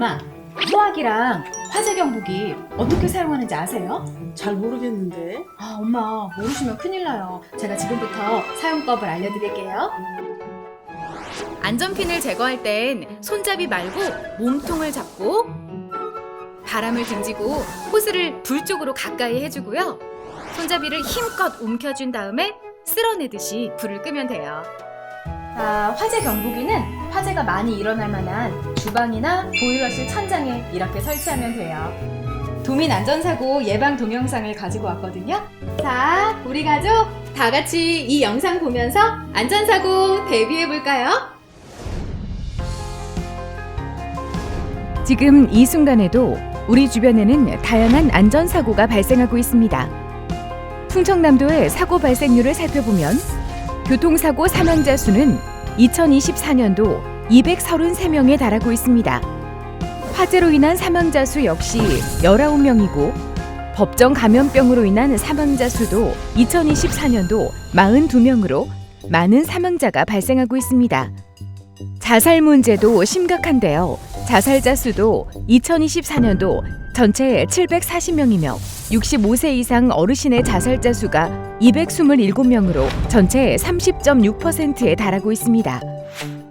엄마, 소화기랑 화재 경보기 어떻게 사용하는지 아세요? 잘 모르겠는데. 엄마, 모르시면 큰일 나요. 제가 지금부터 사용법을 알려드릴게요. 안전핀을 제거할 땐 손잡이 말고 몸통을 잡고 바람을 등지고 호스를 불 쪽으로 가까이 해주고요. 손잡이를 힘껏 움켜쥔 다음에 쓸어내듯이 불을 끄면 돼요. 자, 화재 경보기는 화재가 많이 일어날 만한 주방이나 보일러실 천장에 이렇게 설치하면 돼요. 도민 안전사고 예방 동영상을 가지고 왔거든요. 자, 우리 가족 다 같이 이 영상 보면서 안전사고 대비해볼까요? 지금 이 순간에도 우리 주변에는 다양한 안전사고가 발생하고 있습니다. 충청남도의 사고 발생률을 살펴보면 교통사고 사망자 수는 2024년도 233명에 달하고 있습니다. 화재로 인한 사망자 수 역시 19명이고 법정 감염병으로 인한 사망자 수도 2024년도 42명으로 많은 사망자가 발생하고 있습니다. 자살 문제도 심각한데요. 자살자 수도 2024년도 전체 740명이며 65세 이상 어르신의 자살자 수가 227명으로 전체 30.6%에 달하고 있습니다.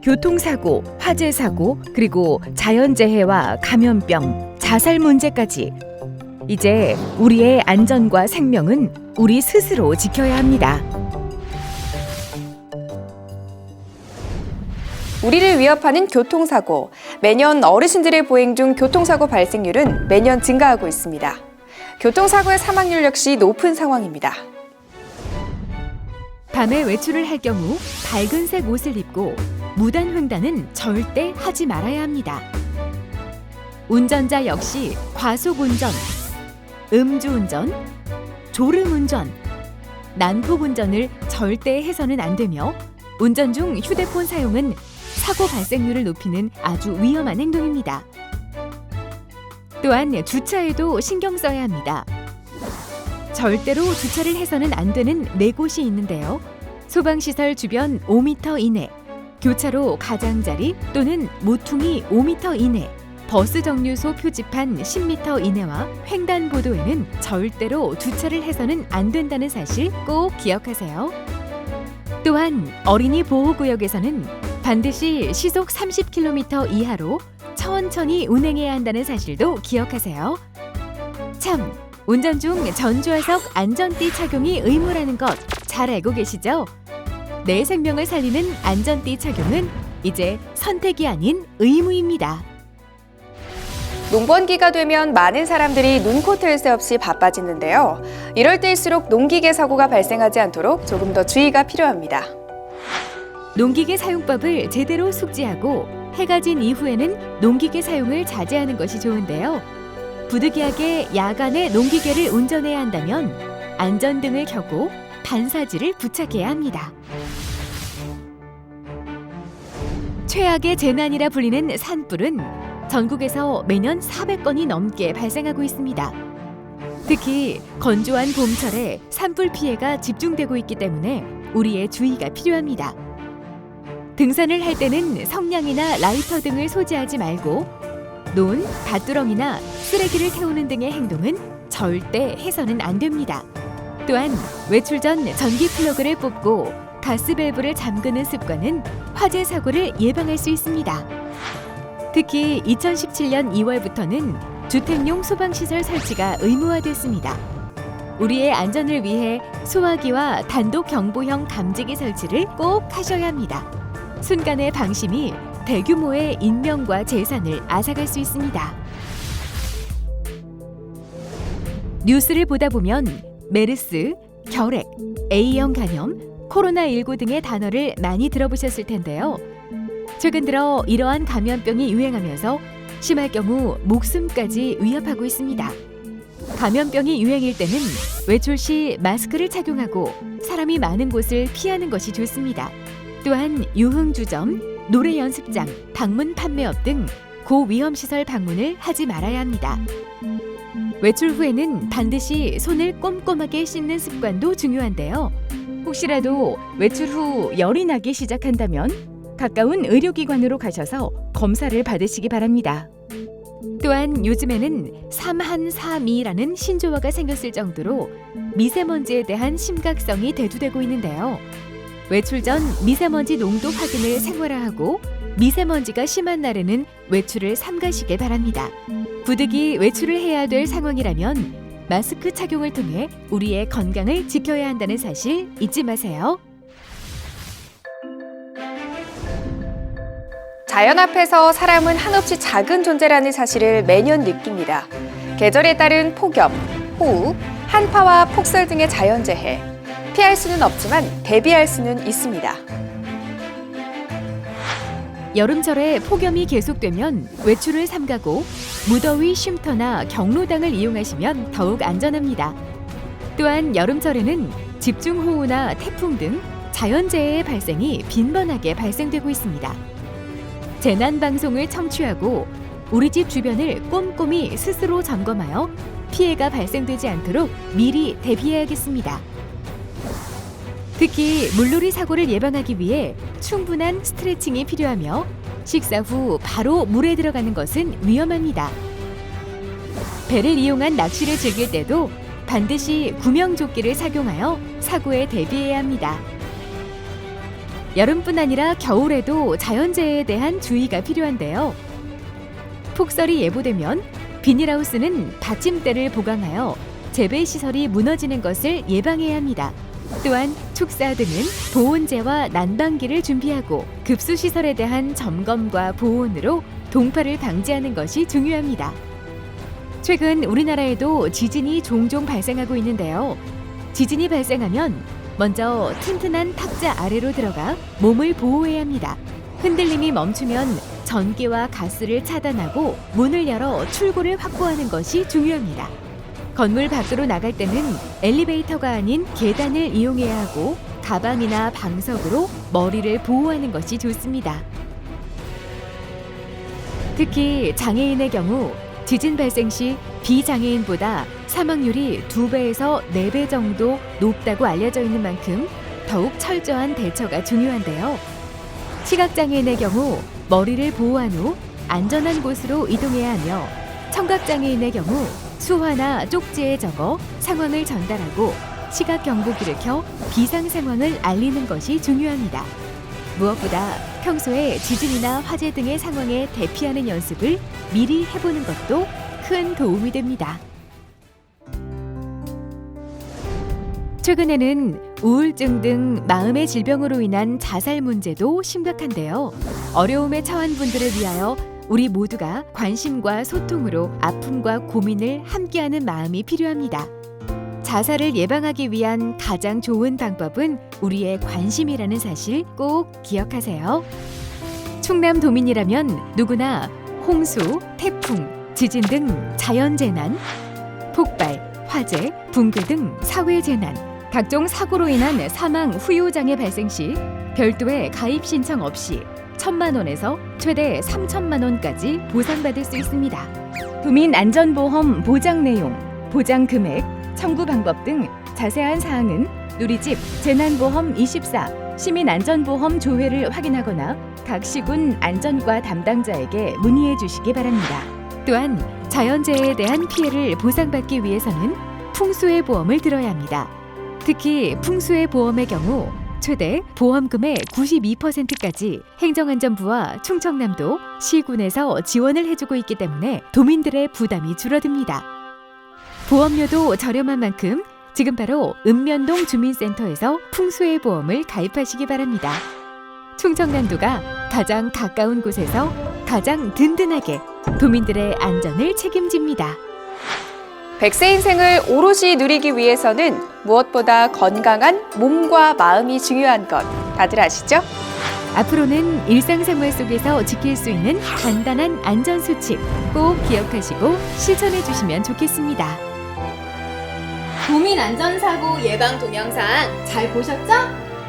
교통사고, 화재사고, 그리고 자연재해와 감염병, 자살 문제까지 이제 우리의 안전과 생명은 우리 스스로 지켜야 합니다. 우리를 위협하는 교통사고. 매년 어르신들의 보행 중 교통사고 발생률은 매년 증가하고 있습니다. 교통사고의 사망률 역시 높은 상황입니다. 밤에 외출을 할 경우 밝은색 옷을 입고 무단 횡단은 절대 하지 말아야 합니다. 운전자 역시 과속운전, 음주운전, 졸음운전, 난폭운전을 절대 해서는 안 되며 운전 중 휴대폰 사용은 사고 발생률을 높이는 아주 위험한 행동입니다. 또한 주차에도 신경 써야 합니다. 절대로 주차를 해서는 안 되는 4곳이 있는데요. 소방시설 주변 5m 이내, 교차로 가장자리 또는 모퉁이 5m 이내, 버스 정류소 표지판 10m 이내와 횡단보도에는 절대로 주차를 해서는 안 된다는 사실 꼭 기억하세요. 또한 어린이 보호구역에서는 반드시 시속 30km 이하로 천천히 운행해야 한다는 사실도 기억하세요. 참, 운전 중 전좌석 안전띠 착용이 의무라는 것 잘 알고 계시죠? 내 생명을 살리는 안전띠 착용은 이제 선택이 아닌 의무입니다. 농번기가 되면 많은 사람들이 눈코 뜰 새 없이 바빠지는데요. 이럴 때일수록 농기계 사고가 발생하지 않도록 조금 더 주의가 필요합니다. 농기계 사용법을 제대로 숙지하고 해가 진 이후에는 농기계 사용을 자제하는 것이 좋은데요. 부득이하게 야간에 농기계를 운전해야 한다면 안전등을 켜고 반사지를 부착해야 합니다. 최악의 재난이라 불리는 산불은 전국에서 매년 400건이 넘게 발생하고 있습니다. 특히 건조한 봄철에 산불 피해가 집중되고 있기 때문에 우리의 주의가 필요합니다. 등산을 할 때는 성냥이나 라이터 등을 소지하지 말고 논, 밭두렁이나 쓰레기를 태우는 등의 행동은 절대 해서는 안 됩니다. 또한 외출 전 전기 플러그를 뽑고 가스밸브를 잠그는 습관은 화재 사고를 예방할 수 있습니다. 특히 2017년 2월부터는 주택용 소방시설 설치가 의무화됐습니다. 우리의 안전을 위해 소화기와 단독 경보형 감지기 설치를 꼭 하셔야 합니다. 순간의 방심이 대규모의 인명과 재산을 앗아갈 수 있습니다. 뉴스를 보다 보면 메르스, 결핵, A형 감염, 코로나19 등의 단어를 많이 들어보셨을 텐데요. 최근 들어 이러한 감염병이 유행하면서 심할 경우 목숨까지 위협하고 있습니다. 감염병이 유행일 때는 외출 시 마스크를 착용하고 사람이 많은 곳을 피하는 것이 좋습니다. 또한 유흥주점, 노래 연습장, 방문 판매업 등 고위험시설 방문을 하지 말아야 합니다. 외출 후에는 반드시 손을 꼼꼼하게 씻는 습관도 중요한데요. 혹시라도 외출 후 열이 나기 시작한다면 가까운 의료기관으로 가셔서 검사를 받으시기 바랍니다. 또한 요즘에는 3한3이라는 신조어가 생겼을 정도로 미세먼지에 대한 심각성이 대두되고 있는데요. 외출 전 미세먼지 농도 확인을 생활화하고 미세먼지가 심한 날에는 외출을 삼가시길 바랍니다. 부득이 외출을 해야 될 상황이라면 마스크 착용을 통해 우리의 건강을 지켜야 한다는 사실 잊지 마세요. 자연 앞에서 사람은 한없이 작은 존재라는 사실을 매년 느낍니다. 계절에 따른 폭염, 호우, 한파와 폭설 등의 자연재해. 피할 수는 없지만 대비할 수는 있습니다. 여름철에 폭염이 계속되면 외출을 삼가고 무더위 쉼터나 경로당을 이용하시면 더욱 안전합니다. 또한 여름철에는 집중호우나 태풍 등 자연재해의 발생이 빈번하게 발생되고 있습니다. 재난방송을 청취하고 우리 집 주변을 꼼꼼히 스스로 점검하여 피해가 발생되지 않도록 미리 대비해야겠습니다. 특히 물놀이 사고를 예방하기 위해 충분한 스트레칭이 필요하며 식사 후 바로 물에 들어가는 것은 위험합니다. 배를 이용한 낚시를 즐길 때도 반드시 구명조끼를 착용하여 사고에 대비해야 합니다. 여름뿐 아니라 겨울에도 자연재해에 대한 주의가 필요한데요. 폭설이 예보되면 비닐하우스는 받침대를 보강하여 재배시설이 무너지는 것을 예방해야 합니다. 또한 축사등은 보온재와 난방기를 준비하고 급수시설에 대한 점검과 보온으로 동파를 방지하는 것이 중요합니다. 최근 우리나라에도 지진이 종종 발생하고 있는데요. 지진이 발생하면 먼저 튼튼한 탁자 아래로 들어가 몸을 보호해야 합니다. 흔들림이 멈추면 전기와 가스를 차단하고 문을 열어 출구를 확보하는 것이 중요합니다. 건물 밖으로 나갈 때는 엘리베이터가 아닌 계단을 이용해야 하고 가방이나 방석으로 머리를 보호하는 것이 좋습니다. 특히 장애인의 경우 지진 발생 시 비장애인보다 사망률이 2배에서 4배 정도 높다고 알려져 있는 만큼 더욱 철저한 대처가 중요한데요. 시각장애인의 경우 머리를 보호한 후 안전한 곳으로 이동해야 하며 청각장애인의 경우 수화나 쪽지에 적어 상황을 전달하고 시각 경보기를 켜 비상 상황을 알리는 것이 중요합니다. 무엇보다 평소에 지진이나 화재 등의 상황에 대피하는 연습을 미리 해보는 것도 큰 도움이 됩니다. 최근에는 우울증 등 마음의 질병으로 인한 자살 문제도 심각한데요. 어려움에 처한 분들을 위하여 우리 모두가 관심과 소통으로 아픔과 고민을 함께하는 마음이 필요합니다. 자살을 예방하기 위한 가장 좋은 방법은 우리의 관심이라는 사실 꼭 기억하세요. 충남 도민이라면 누구나 홍수, 태풍, 지진 등 자연재난, 폭발, 화재, 붕괴 등 사회재난, 각종 사고로 인한 사망, 후유장애 발생 시 별도의 가입 신청 없이 1,000만 원에서 최대 3,000만 원까지 보상받을 수 있습니다. 도민안전보험 보장 내용, 보장 금액, 청구 방법 등 자세한 사항은 누리집 재난보험24 시민안전보험 조회를 확인하거나 각 시군 안전과 담당자에게 문의해 주시기 바랍니다. 또한 자연재해에 대한 피해를 보상받기 위해서는 풍수해 보험을 들어야 합니다. 특히 풍수해 보험의 경우 최대 보험금의 92%까지 행정안전부와 충청남도 시군에서 지원을 해주고 있기 때문에 도민들의 부담이 줄어듭니다. 보험료도 저렴한 만큼 지금 바로 읍면동 주민센터에서 풍수해 보험을 가입하시기 바랍니다. 충청남도가 가장 가까운 곳에서 가장 든든하게 도민들의 안전을 책임집니다. 100세 인생을 오롯이 누리기 위해서는 무엇보다 건강한 몸과 마음이 중요한 것 다들 아시죠? 앞으로는 일상생활 속에서 지킬 수 있는 간단한 안전수칙 꼭 기억하시고 실천해 주시면 좋겠습니다. 도민안전사고 예방 동영상 잘 보셨죠?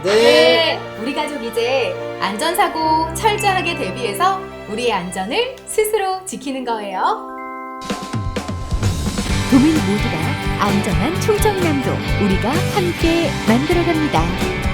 네. 우리 가족 이제 안전사고 철저하게 대비해서 우리의 안전을 스스로 지키는 거예요. 도민 모두가 안전한 충청남도 우리가 함께 만들어갑니다.